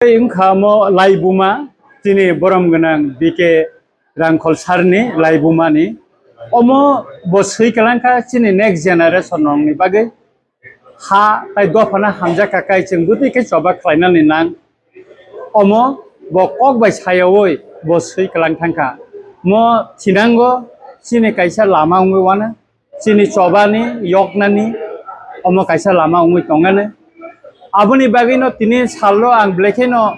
Ingkamo laibuma tini borom genang bike rangkol sarni laibumani omo bosui kalangka tini next generation nong ni bagai ha tai dofana hamja kakai cengguti ke coba klaina ni nang omo bokok bai sayawoi bosui kalangkangka mo tinanggo sini kaisa lama ungui wana sini coba ni yoknani omo kaisa lama ungui tongane aboni bagai no tini salo ang bleke no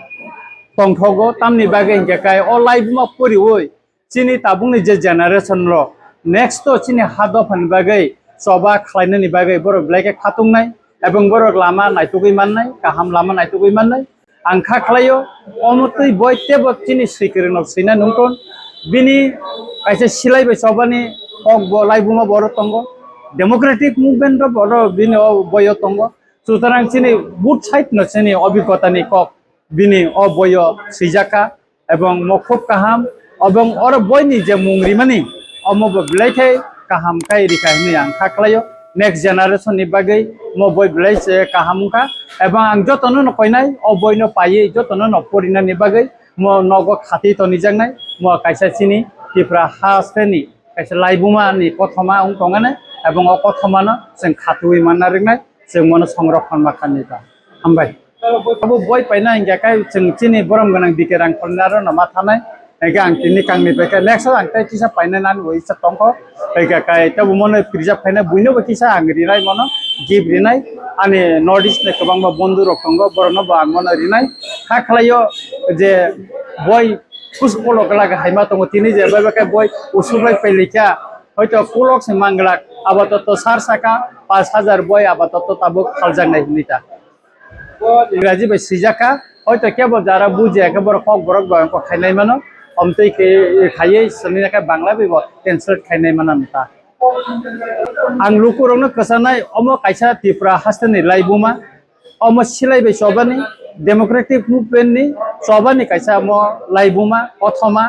tongthogo tamni bagai hingkai o laibuma puri oi sini tabungni je generation ro next to sini hadofan bagai coba klaina ni bagai boro bleke khatungnai ebong boro lama naitugui mannai kaham lama naitugui mannai angkha khlaio omotui boitebo sini sikirino sina nungton bini kaisa silai bai sobani ok bo laibuma boro tongo democratic movement ro boro bini o boyo tongo sutarang sini both side no sini obhigota ni kok bini o boyo sijaka ebong mokhub kaham ebong or boyni je mungri mani omo bo blaikai kaham kai rikai ni angkha khlaio next generation ni bagai mo boy blai se kaham ka ebong ang jotono no koinai o boy no paye jotono no porina ni bagai mo nogo khati to nijangnai mo kaisa sini tipra haseni kaisa laibuma ni kothoma ung tongane ebong o kothoma no sing khatui manna ringnai sing mono সংরক্ষণ makanita hambai abo boy paina ingkai sing sini borom ganang dikerang kolnaro no mathanai ega ang tini kangni beka next ang tai kisa paina nan oi sa tongko ega kai tabu mono preserve paina buino ba kisa ang rinai mono give rinai ani northeast ne kabang ba bondhu rok tongo borono ba mono rinai kha khlaio je boy puspolo kala haima tongo tini je ba kai boy usubai pelikya হয়তো কুলক সে মাংলাক আপাতত সার সাকা 5000 বই আপাতত তাবুক খালজাং নাই নিতা ইংরাজি by সিজাকা হয়তো কেবল যারা বুঝে একেবারে কক বরক বয়ঙ্ক খাইনাই মানো অমতেই খাইয়ে সনিনাকা বাংলা বিব ট্রান্সলেট খাইনাই মানা নতা আং লুকুরংনো কসানাই অমো কাইসা ত্রিপুরা হাসতেনি লাইবুमा অমো সিলাই বাই সবানি ডেমোক্রেটিক মুভমেন্টনি সবানি কাইসা অমো লাইবুमा অথমা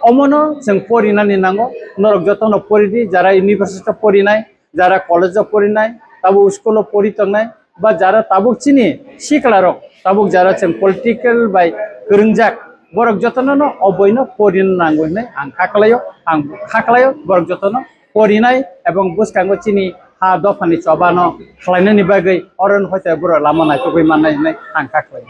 অমনো जों পরিনানি নাঙ্গো নরক যতন পরিদি যারা ইউনিভার্সিটি পরিনাই যারা কলেজ পরিনাই তাবু স্কুল পরিতংনাই বা যারা তাবুক চিনি শিকলারক তাবুক যারা जों পলিটিক্যাল বাই গরংজাক বরক যতন অবৈনো পরিন নাঙ্গো নাই আং খাকলাयो বরক যতন পরিনাই এবং বুসকাঙ্গো চিনি হা দফানি চবানো খালাইনানি বাগै অরন হয়তো বড় লামা নাইতগৈ মাননাই আং খাকলাयो